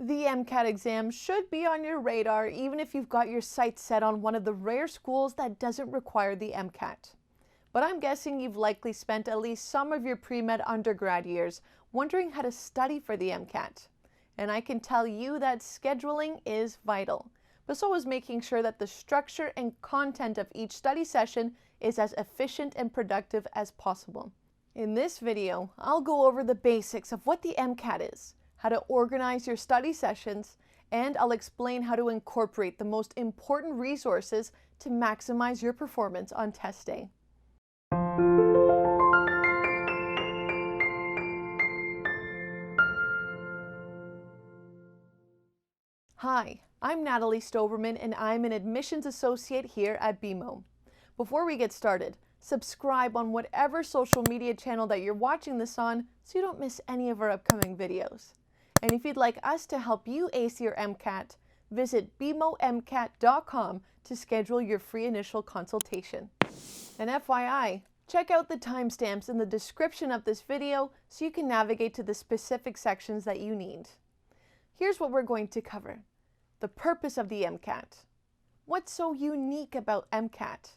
The MCAT exam should be on your radar even if you've got your sights set on one of the rare schools that doesn't require the MCAT. But I'm guessing you've likely spent at least some of your pre-med undergrad years wondering how to study for the MCAT. And I can tell you that scheduling is vital, but so is making sure that the structure and content of each study session is as efficient and productive as possible. In this video, I'll go over the basics of what the MCAT is, how to organize your study sessions, and I'll explain how to incorporate the most important resources to maximize your performance on test day. Hi, I'm Natalie Stoverman and I'm an admissions associate here at BMO. Before we get started, subscribe on whatever social media channel that you're watching this on so you don't miss any of our upcoming videos. And if you'd like us to help you ace your MCAT, visit bmomcat.com to schedule your free initial consultation. And FYI, check out the timestamps in the description of this video so you can navigate to the specific sections that you need. Here's what we're going to cover. The purpose of the MCAT, what's so unique about MCAT,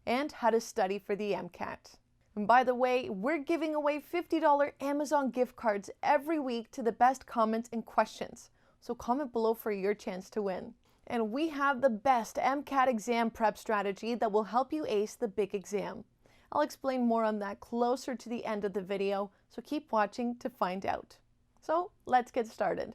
and how to study for the MCAT. And by the way, we're giving away $50 Amazon gift cards every week to the best comments and questions, so comment below for your chance to win. And we have the best MCAT exam prep strategy that will help you ace the big exam. I'll explain more on that closer to the end of the video, so keep watching to find out. So let's get started.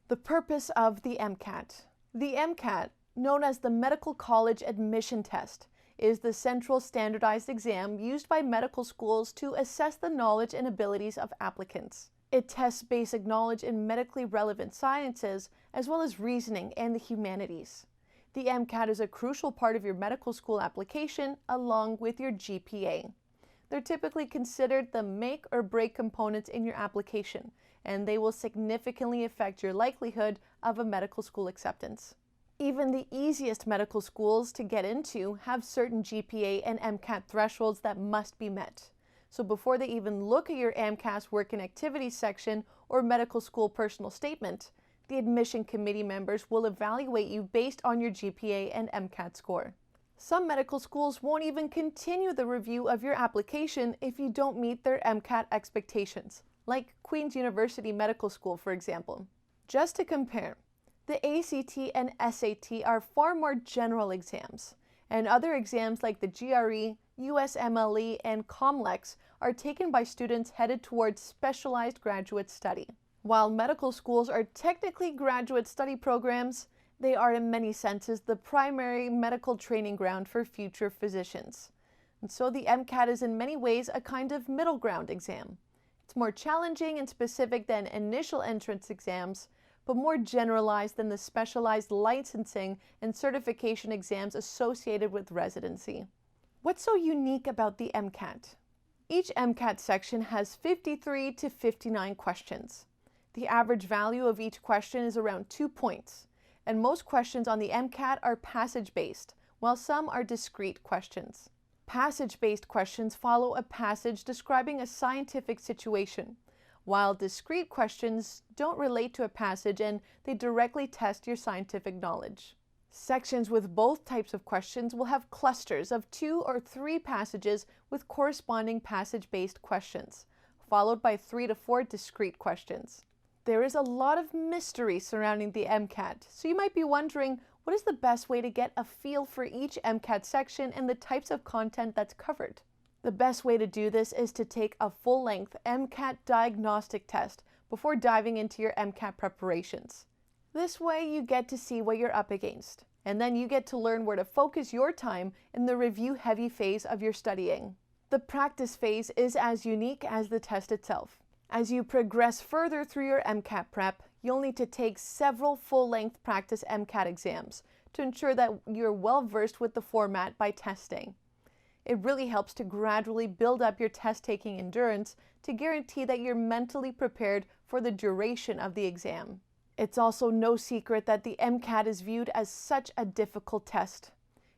The purpose of the MCAT. The MCAT, known as the Medical College Admission Test, is the central standardized exam used by medical schools to assess the knowledge and abilities of applicants. It tests basic knowledge in medically relevant sciences, as well as reasoning and the humanities. The MCAT is a crucial part of your medical school application, along with your GPA. They're typically considered the make or break components in your application, and they will significantly affect your likelihood of a medical school acceptance. Even the easiest medical schools to get into have certain GPA and MCAT thresholds that must be met. So before they even look at your AMCAS work and activities section or medical school personal statement, the admission committee members will evaluate you based on your GPA and MCAT score. Some medical schools won't even continue the review of your application if you don't meet their MCAT expectations, like Queen's University Medical School, for example. Just to compare, the ACT and SAT are far more general exams, and other exams like the GRE, USMLE, and COMLEX are taken by students headed towards specialized graduate study. While medical schools are technically graduate study programs, they are in many senses the primary medical training ground for future physicians. And so the MCAT is in many ways a kind of middle ground exam. It's more challenging and specific than initial entrance exams, but more generalized than the specialized licensing and certification exams associated with residency. What's so unique about the MCAT? Each MCAT section has 53 to 59 questions. The average value of each question is around 2 points, and most questions on the MCAT are passage-based, while some are discrete questions. Passage-based questions follow a passage describing a scientific situation, while discrete questions don't relate to a passage and they directly test your scientific knowledge. Sections with both types of questions will have clusters of 2 or 3 passages with corresponding passage-based questions, followed by 3 to 4 discrete questions. There is a lot of mystery surrounding the MCAT, so you might be wondering, what is the best way to get a feel for each MCAT section and the types of content that's covered? The best way to do this is to take a full-length MCAT diagnostic test before diving into your MCAT preparations. This way you get to see what you're up against, and then you get to learn where to focus your time in the review-heavy phase of your studying. The practice phase is as unique as the test itself. As you progress further through your MCAT prep, you'll need to take several full-length practice MCAT exams to ensure that you're well-versed with the format by testing. It really helps to gradually build up your test-taking endurance to guarantee that you're mentally prepared for the duration of the exam. It's also no secret that the MCAT is viewed as such a difficult test.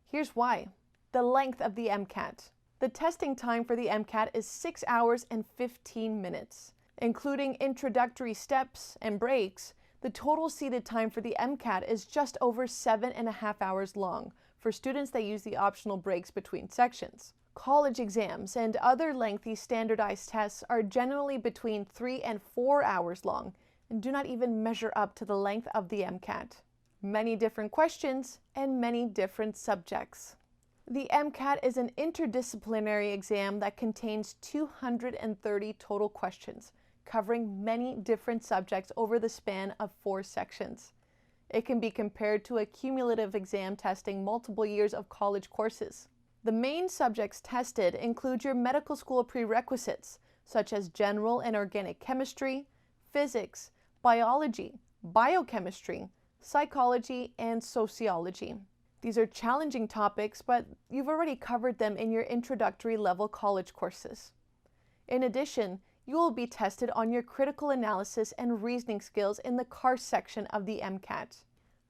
Here's why. The length of the MCAT. The testing time for the MCAT is 6 hours and 15 minutes. Including introductory steps and breaks, The total seated time for the MCAT is just over 7.5 hours long for students that use the optional breaks between sections. College exams and other lengthy standardized tests are generally between 3 and 4 hours long and do not even measure up to the length of the MCAT. Many different questions and many different subjects. The MCAT is an interdisciplinary exam that contains 230 total questions, covering many different subjects over the span of 4 sections. It can be compared to a cumulative exam testing multiple years of college courses. The main subjects tested include your medical school prerequisites, such as general and organic chemistry, physics, biology, biochemistry, psychology, and sociology. These are challenging topics, but you've already covered them in your introductory level college courses. In addition, you will be tested on your critical analysis and reasoning skills in the CARS section of the MCAT.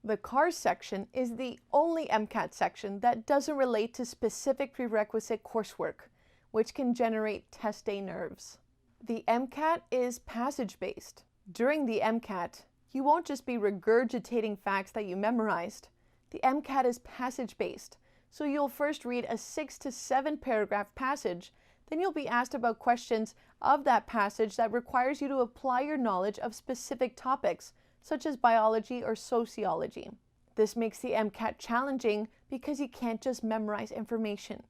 The CARS section is the only MCAT section that doesn't relate to specific prerequisite coursework, which can generate test day nerves. The MCAT is passage-based. During the MCAT, you won't just be regurgitating facts that you memorized. The MCAT is passage-based, so you'll first read a 6 to 7 paragraph passage, then you'll be asked about questions of that passage that requires you to apply your knowledge of specific topics, such as biology or sociology. This makes the MCAT challenging because you can't just memorize information.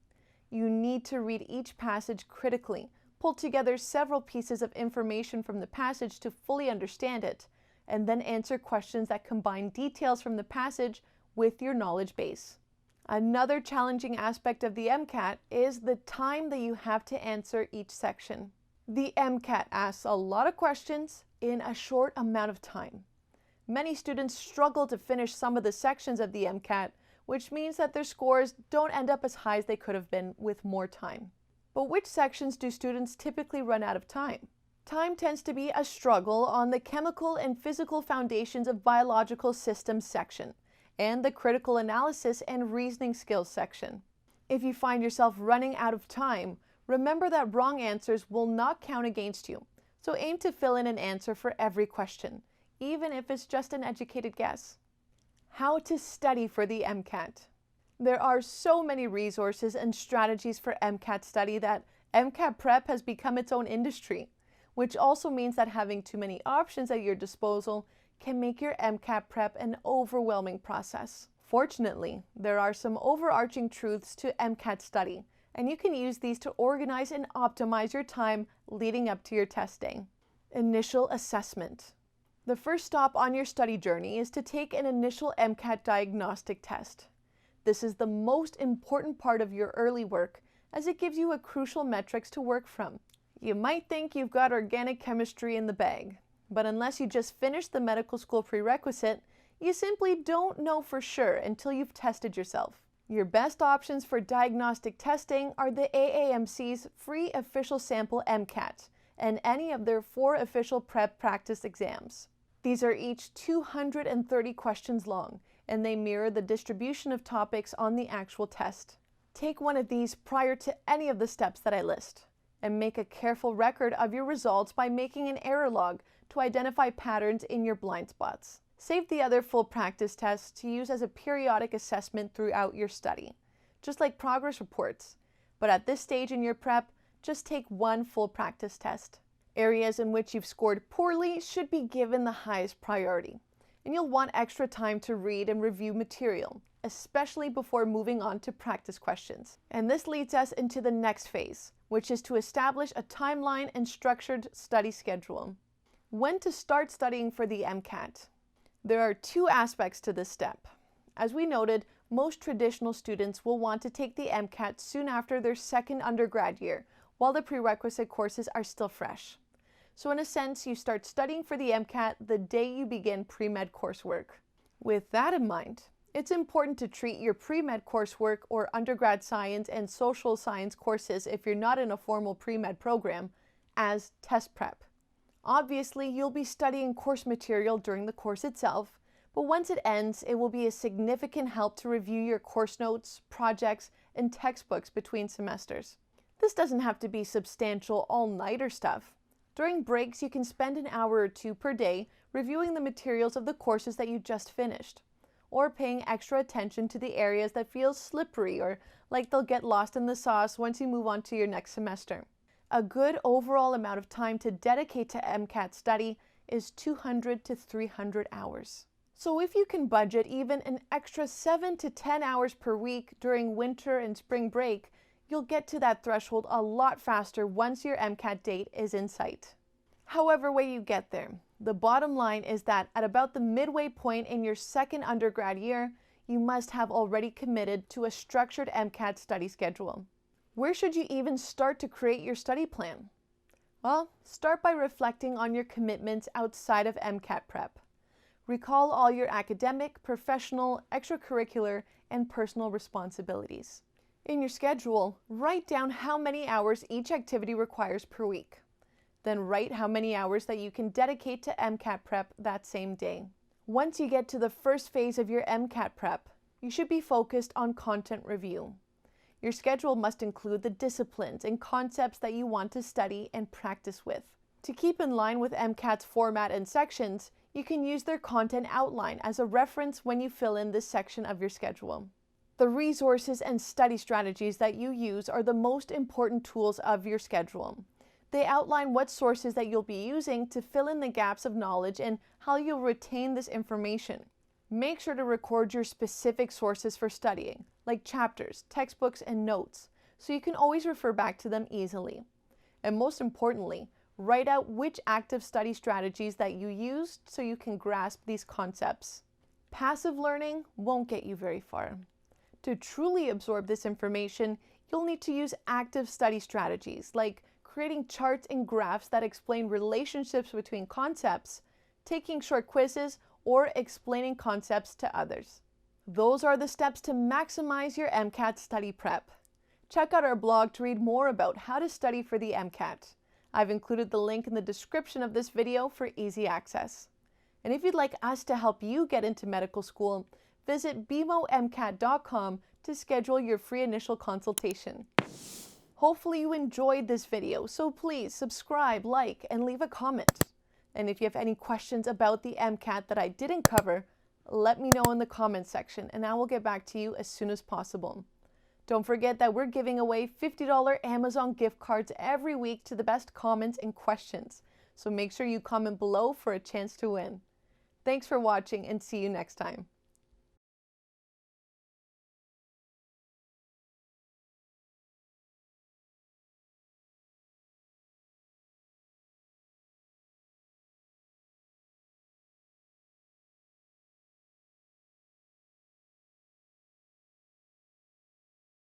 You need to read each passage critically, pull together several pieces of information from the passage to fully understand it, and then answer questions that combine details from the passage with your knowledge base. Another challenging aspect of the MCAT is the time that you have to answer each section. The MCAT asks a lot of questions in a short amount of time. Many students struggle to finish some of the sections of the MCAT, which means that their scores don't end up as high as they could have been with more time. But which sections do students typically run out of time? Time tends to be a struggle on the chemical and physical foundations of biological systems section and the critical analysis and reasoning skills section. If you find yourself running out of time, remember that wrong answers will not count against you, so aim to fill in an answer for every question, even if it's just an educated guess. How to study for the MCAT. There are so many resources and strategies for MCAT study that MCAT prep has become its own industry, which also means that having too many options at your disposal can make your MCAT prep an overwhelming process. Fortunately, there are some overarching truths to MCAT study, and you can use these to organize and optimize your time leading up to your test day. Initial assessment. The first stop on your study journey is to take an initial MCAT diagnostic test. This is the most important part of your early work, as it gives you a crucial metrics to work from. You might think you've got organic chemistry in the bag, but unless you just finished the medical school prerequisite, you simply don't know for sure until you've tested yourself. Your best options for diagnostic testing are the AAMC's free official sample MCAT and any of their 4 official prep practice exams. These are each 230 questions long, and they mirror the distribution of topics on the actual test. Take one of these prior to any of the steps that I list, and make a careful record of your results by making an error log to identify patterns in your blind spots. Save the other full practice tests to use as a periodic assessment throughout your study, just like progress reports. But at this stage in your prep, just take one full practice test. Areas in which you've scored poorly should be given the highest priority, and you'll want extra time to read and review material, especially before moving on to practice questions. And this leads us into the next phase, which is to establish a timeline and structured study schedule. When to start studying for the MCAT? There are 2 aspects to this step. As we noted, most traditional students will want to take the MCAT soon after their second undergrad year, while the prerequisite courses are still fresh. So in a sense, you start studying for the MCAT the day you begin pre-med coursework. With that in mind, it's important to treat your pre-med coursework or undergrad science and social science courses, if you're not in a formal pre-med program, as test prep. Obviously, you'll be studying course material during the course itself, but once it ends, it will be a significant help to review your course notes, projects, and textbooks between semesters. This doesn't have to be substantial all-nighter stuff. During breaks, you can spend an hour or 2 per day reviewing the materials of the courses that you just finished, or paying extra attention to the areas that feel slippery or like they'll get lost in the sauce once you move on to your next semester. A good overall amount of time to dedicate to MCAT study is 200 to 300 hours. So if you can budget even an extra 7 to 10 hours per week during winter and spring break, you'll get to that threshold a lot faster once your MCAT date is in sight. However way you get there, the bottom line is that at about the midway point in your second undergrad year, you must have already committed to a structured MCAT study schedule. Where should you even start to create your study plan? Well, start by reflecting on your commitments outside of MCAT prep. Recall all your academic, professional, extracurricular, and personal responsibilities. In your schedule, write down how many hours each activity requires per week. Then write how many hours that you can dedicate to MCAT prep that same day. Once you get to the first phase of your MCAT prep, you should be focused on content review. Your schedule must include the disciplines and concepts that you want to study and practice with. To keep in line with MCAT's format and sections, you can use their content outline as a reference when you fill in this section of your schedule. The resources and study strategies that you use are the most important tools of your schedule. They outline what sources that you'll be using to fill in the gaps of knowledge and how you'll retain this information. Make sure to record your specific sources for studying, like chapters, textbooks, and notes, so you can always refer back to them easily. And most importantly, write out which active study strategies that you used so you can grasp these concepts. Passive learning won't get you very far. To truly absorb this information, you'll need to use active study strategies like creating charts and graphs that explain relationships between concepts, taking short quizzes, or explaining concepts to others. Those are the steps to maximize your MCAT study prep. Check out our blog to read more about how to study for the MCAT. I've included the link in the description of this video for easy access. And if you'd like us to help you get into medical school, visit bmomcat.com to schedule your free initial consultation. Hopefully you enjoyed this video, so please subscribe, like, and leave a comment. And if you have any questions about the MCAT that I didn't cover, let me know in the comments section and I will get back to you as soon as possible. Don't forget that we're giving away $50 Amazon gift cards every week to the best comments and questions, so make sure you comment below for a chance to win. Thanks for watching and see you next time.